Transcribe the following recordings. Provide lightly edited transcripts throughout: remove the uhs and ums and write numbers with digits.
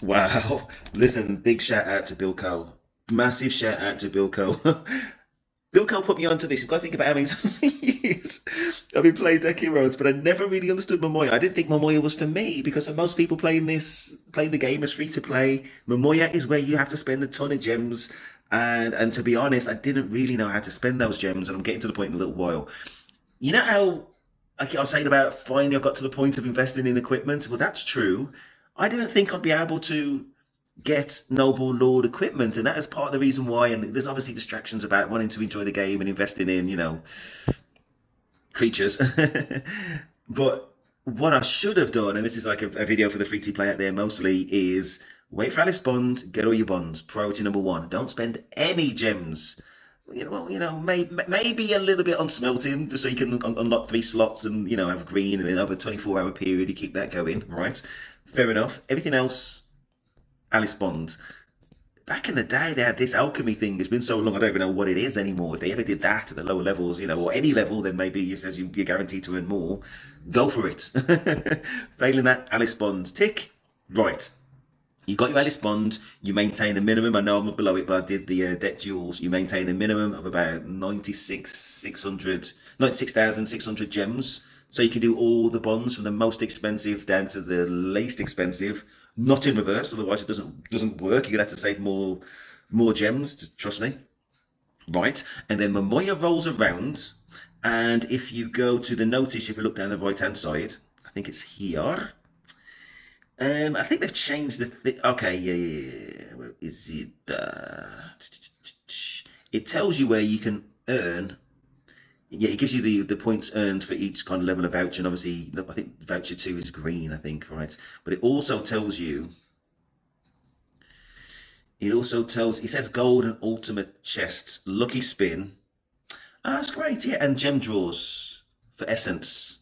Wow. Listen, big shout out to Bill Cole. Massive shout out to Bill Cole. Bill Cole put me onto this. You've got to think about how many years I've been playing DeckHeroes, but I never really understood Momoya. I didn't think Momoya was for me because for most people playing the game as free to play, Momoya is where you have to spend a ton of gems. And to be honest, I didn't really know how to spend those gems, and I'm getting to the point in a little while. You know how like I was saying about finally I've got to the point of investing in equipment? Well, that's true. I didn't think I'd be able to get Noble Lord equipment, and that is part of the reason why. And there's obviously distractions about wanting to enjoy the game and investing in, creatures. But what I should have done, and this is like a video for the free to play out there mostly, is wait for Alice Bond, get all your bonds. Priority number one: don't spend any gems. Maybe a little bit on smelting, just so you can unlock 3 slots and have green, and then over a 24-hour period you keep that going, right? Fair enough. Everything else, Alice Bond. Back in the day, they had this alchemy thing. It's been so long, I don't even know what it is anymore. If they ever did that at the lower levels, or any level, then maybe it says you're guaranteed to earn more. Go for it. Failing that, Alice Bond. Tick. Right. You got your Alice Bond, you maintain a minimum. I know I'm below it, but I did the deck duels. You maintain a minimum of about 96,600 gems. So you can do all the bonds from the most expensive down to the least expensive, not in reverse, otherwise it doesn't work. You're gonna have to save more gems, just trust me. Right. And then Momoya rolls around, and if you go to the notice, if you look down the right hand side, I think it's here. I think they've changed the thing. Okay, yeah. Where is it? It tells you where you can earn. Yeah, it gives you the points earned for each kind of level of voucher. And obviously, I think voucher 2 is green, I think, right? But it also tells you. It says gold and ultimate chests, lucky spin. Ah, that's great, yeah. And gem draws for essence.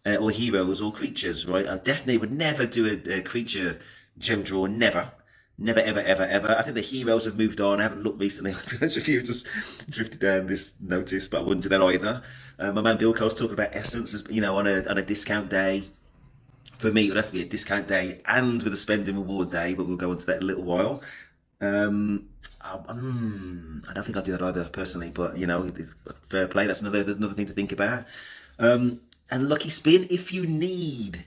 Or heroes or creatures, right? I definitely would never do a creature gem draw, never. Never, ever, ever, ever. I think the heroes have moved on. I haven't looked recently. I'll be honest with you, just drifted down this notice, but I wouldn't do that either. My man Bill Cole's talking about essence, as on a discount day. For me, it would have to be a discount day and with a spending reward day, but we'll go into that in a little while. I don't think I'll do that either personally, but fair play. That's another thing to think about. And lucky spin if you need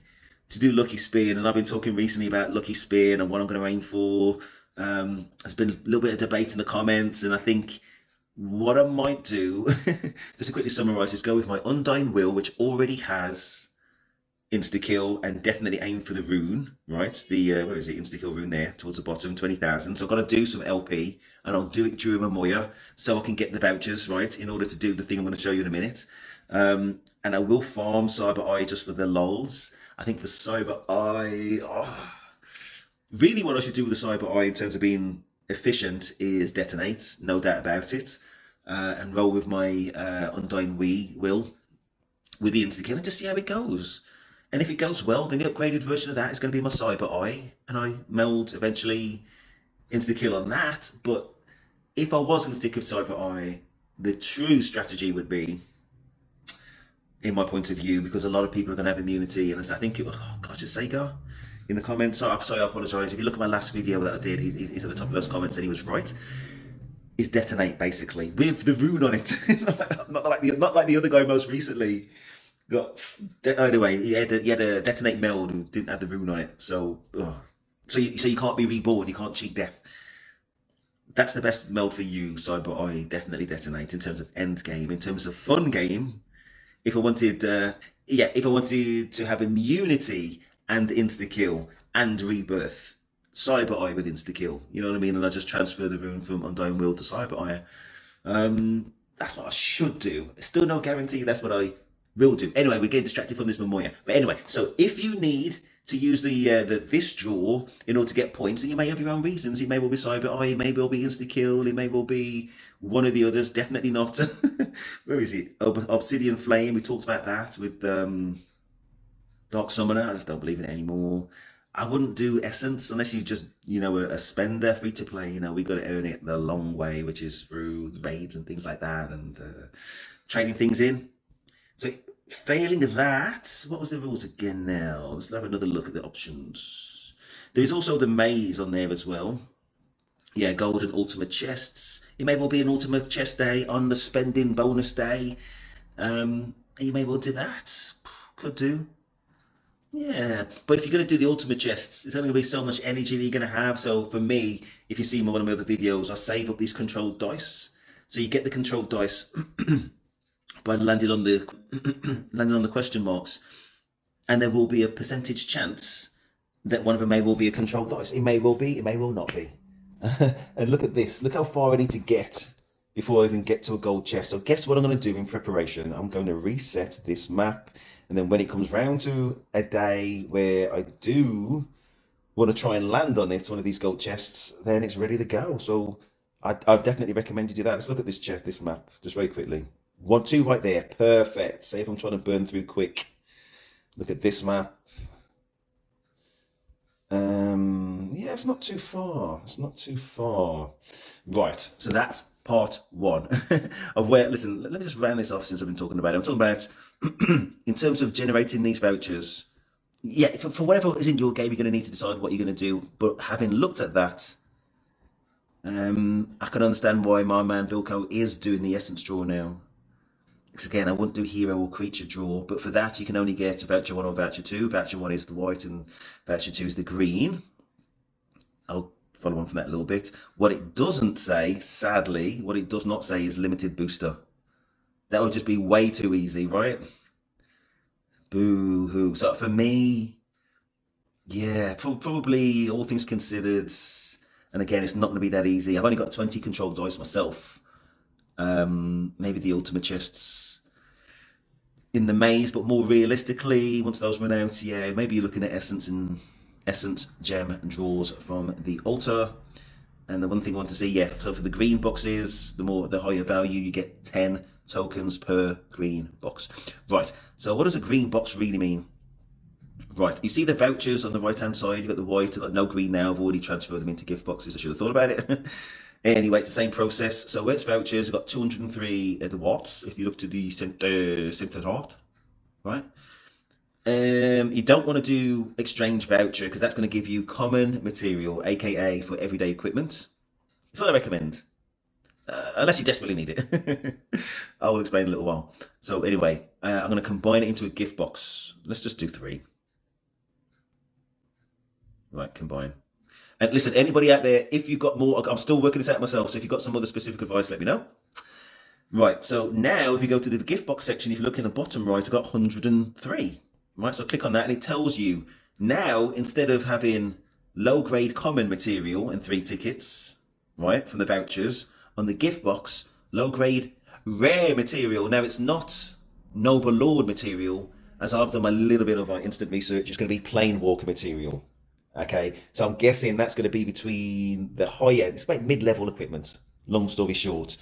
to do lucky spin. And I've been talking recently about lucky spin and what I'm going to aim for. There's been a little bit of debate in the comments, and I think what I might do, just to quickly summarize, is go with my Undying Will, which already has insta kill, and definitely aim for the rune, right? The where is it? Insta kill rune there towards the bottom, 20,000. So I've got to do some LP, and I'll do it during Momoya so I can get the vouchers, right, in order to do the thing I'm going to show you in a minute. And I will farm Cyber Eye just for the lols. I think for Cyber Eye, really what I should do with the Cyber Eye in terms of being efficient is detonate, no doubt about it, and roll with my Undying Will with the insta kill and just see how it goes. And if it goes well, then the upgraded version of that is going to be my Cyber Eye, and I meld eventually insta kill on that. But if I was going to stick with Cyber Eye, the true strategy would be, in my point of view, because a lot of people are going to have immunity, and I think oh gosh, just Sega in the comments. I'm sorry, I apologise. If you look at my last video that I did, he's at the top of those comments, and he was right. Is detonate basically with the rune on it, not like the other guy most recently got. Anyway, he had a detonate meld and didn't have the rune on it, so you can't be reborn, you can't cheat death. That's the best meld for you, Cyber Eye. Definitely detonate in terms of end game. In terms of fun game, if I wanted, if I wanted to have immunity and insta kill and rebirth, Cyber Eye with insta kill. You know what I mean? And I just transfer the rune from Undying Will to Cyber Eye. That's what I should do. There's still no guarantee that's what I will do. Anyway, we're getting distracted from this Momoya. But anyway, so if you need to use the this draw in order to get points, and you may have your own reasons. It may well be Cyber Eye, it may well be insta kill, it may well be one of the others. Definitely not. Where is it? Obsidian Flame. We talked about that with Dark Summoner. I just don't believe in it anymore. I wouldn't do Essence unless you just, a spender, free to play. We got to earn it the long way, which is through raids and things like that, and trading things in. So failing that, what was the rules again now? Let's have another look at the options. There's also the maze on there as well. Yeah, golden ultimate chests. It may well be an ultimate chest day on the spending bonus day. You may well do that. Could do. Yeah, but if you're going to do the ultimate chests, there's only going to be so much energy that you're going to have. So for me, if you see one of my other videos, I save up these controlled dice. So you get the controlled dice by landing on the landing on the question marks, and there will be a percentage chance that one of them may well be a controlled dice. It may well be, it may well not be. And look at this. Look how far I need to get before I even get to a gold chest. So guess what I'm going to do in preparation? I'm going to reset this map. And then when it comes round to a day where I do want to try and land on it, one of these gold chests, then it's ready to go. So I've definitely recommend you do that. Let's look at this chest, this map, just very quickly. 1, 2 right there. Perfect. Say if I'm trying to burn through quick. Look at this map. Yeah, it's not too far. It's not too far. Right, so that's part 1 of where, listen, let me just round this off since I've been talking about it. I'm talking about, in terms of generating these vouchers, yeah, for whatever is in your game, you're going to need to decide what you're going to do. But having looked at that, I can understand why my man Bilko is doing the essence draw now. Because again, I wouldn't do hero or creature draw, but for that you can only get a voucher 1 or voucher 2. Voucher 1 is the white and voucher 2 is the green. I'll follow on from that a little bit. What it doesn't say, sadly, what it does not say is limited booster. That would just be way too easy, right? Boo-hoo. So for me, yeah, probably all things considered, and again, it's not going to be that easy. I've only got 20 controlled dice myself. Maybe the ultimate chests in the maze, but more realistically, once those run out, yeah, maybe you're looking at essence gem draws from the altar. And the one thing I want to see, yeah, so for the green boxes, the higher value, you get 10 tokens per green box. Right, so what does a green box really mean? Right, you see the vouchers on the right hand side, you've got the white, I've got no green now, I've already transferred them into gift boxes, I should have thought about it. Anyway, it's the same process. So where it's vouchers, we've got 203 at the watts, if you look to the center dot, right? You don't want to do exchange voucher because that's going to give you common material, aka for everyday equipment. It's what I recommend, unless you desperately need it. I will explain in a little while. So anyway, I'm going to combine it into a gift box. Let's just do 3. Right, combine. And listen, anybody out there, if you've got more, I'm still working this out myself, so if you've got some other specific advice, let me know. Right, so now if you go to the gift box section, if you look in the bottom right, I've got 103. Right, so click on that and it tells you now, instead of having low grade common material and 3 tickets, right, from the vouchers, on the gift box, low grade rare material. Now it's not Noble Lord material, as I've done a little bit of instant research, it's going to be plain walker material. Okay, so I'm guessing that's going to be between the high end, it's like mid-level equipment, long story short,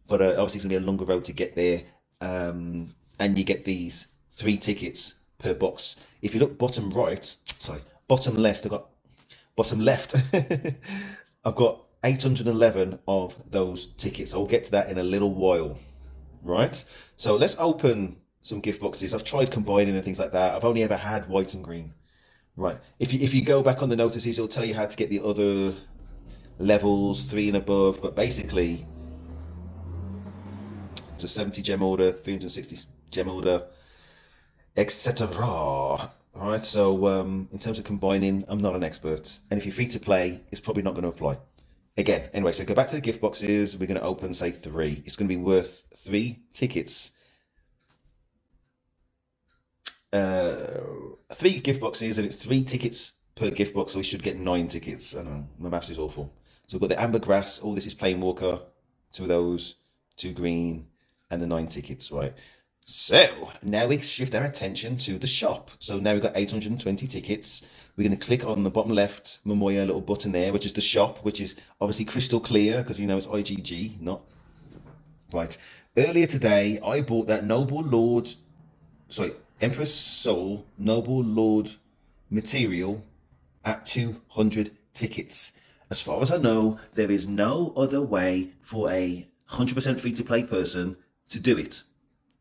but obviously it's going to be a longer road to get there, and you get these 3 tickets per box. If you look bottom left, I've got 811 of those tickets. I'll get to that in a little while, right? So let's open some gift boxes. I've tried combining and things like that. I've only ever had white and green. Right, if you go back on the notices, it'll tell you how to get the other levels, 3 and above, but basically it's a 70 gem order, 360 gem order, etc. Alright, so in terms of combining, I'm not an expert, and if you're free to play, it's probably not going to apply. Again, anyway, so go back to the gift boxes, we're going to open, say, 3. It's going to be worth 3 tickets. 3 gift boxes, and it's 3 tickets per gift box, so we should get 9 tickets. I don't know, my maths is awful. So we've got the amber grass, all this is plain walker, 2 of those, 2 green, and the 9 tickets, right? So now we shift our attention to the shop. So now we've got 820 tickets. We're going to click on the bottom left Momoya little button there, which is the shop, which is obviously crystal clear because you know it's IGG, not right. Earlier today, I bought that Empress Soul Noble Lord material at 200 tickets. As far as I know, there is no other way for a 100% free-to-play person to do it.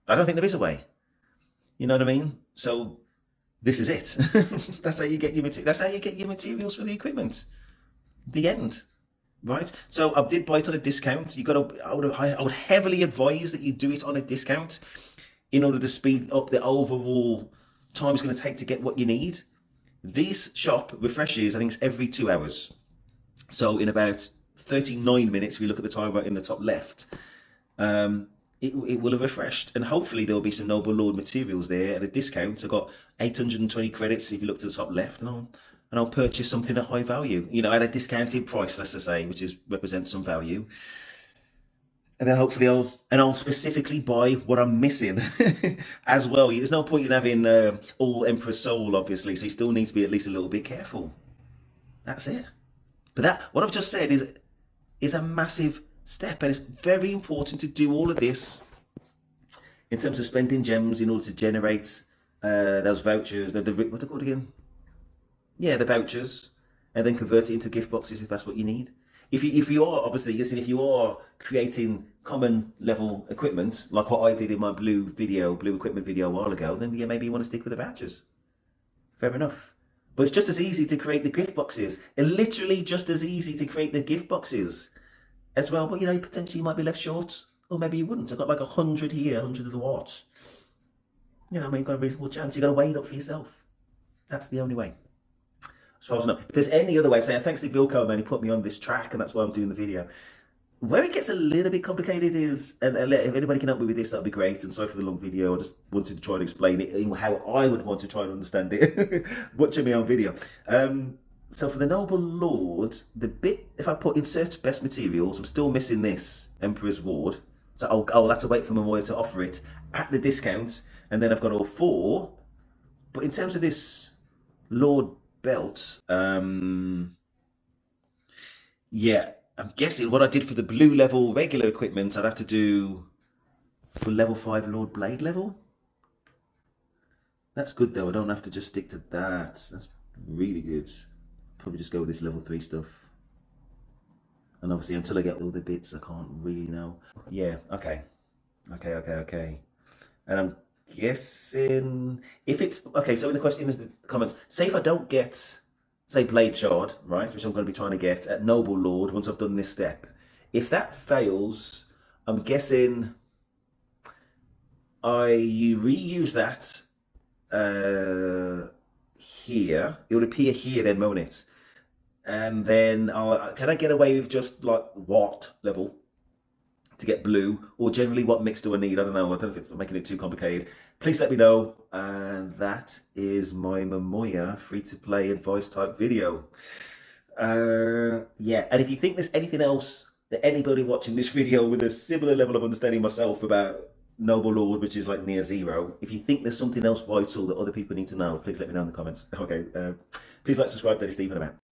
I don't think there is a way. You know what I mean? So this is it. That's how you get your That's how you get your materials for the equipment. The end. Right. So I did buy it on a discount. You got to. I would heavily advise that you do it on a discount in order to speed up the overall time it's going to take to get what you need. This shop refreshes, I think it's every 2 hours. So in about 39 minutes, if you look at the timer in the top left, it will have refreshed, and hopefully there will be some Noble Lord materials there at a discount. I've got 820 credits if you look to the top left, and I'll purchase something at high value, you know, at a discounted price, let's just say, which is represents some value. And then hopefully I'll specifically buy what I'm missing as well. There's no point in having all Emperor's Soul, obviously, so you still need to be at least a little bit careful. That's it. But that, what I've just said, is a massive step, and it's very important to do all of this in terms of spending gems in order to generate those vouchers. What are they called again? Yeah, the vouchers, and then convert it into gift boxes if that's what you need. If you are, obviously, listen, if you are creating common level equipment, like what I did in my blue equipment video a while ago, then yeah, maybe you want to stick with the vouchers. Fair enough. But it's just as easy to create the gift boxes. It's literally just as easy to create the gift boxes as well. But you know, potentially you might be left short, or maybe you wouldn't. I've got like 100 here, 100 of the what. You know, I mean, you've got a reasonable chance. You've got to weigh it up for yourself. That's the only way. As far as I know. If there's any other way, say thanks to Vilco, man, he put me on this track, and that's why I'm doing the video. Where it gets a little bit complicated is, and if anybody can help me with this, that'd be great. And sorry for the long video. I just wanted to try and explain it how I would want to try and understand it, watching me on video. So for the Noble Lord, the bit, if I put insert best materials, I'm still missing this Emperor's Ward. So I'll have to wait for Momoya to offer it at the discount, and then I've got all four. But in terms of this Lord belt, yeah, I'm guessing what I did for the blue level regular equipment, I'd have to do for level 5 Lord Blade level. That's good though, I don't have to just stick to that. That's really good. Probably just go with this level 3 stuff. And obviously until I get all the bits, I can't really know. Yeah, okay. And I'm guessing if it's okay, so in the question in the comments, say if I don't get, say, Blade Shard, right, which I'm going to be trying to get at Noble Lord once I've done this step, if that fails, I'm guessing you reuse that here. It would appear here then, won't it? And then can I get away with just like what level to get blue, or generally what mix do I need? I don't know. I don't know if it's making it too complicated. Please let me know. And that is my Momoya free-to-play advice type video. Yeah, and if you think there's anything else that anybody watching this video with a similar level of understanding myself about Noble Lord, which is like near zero, if you think there's something else vital that other people need to know, please let me know in the comments. Okay, please like, subscribe, Daddy Stephen, about.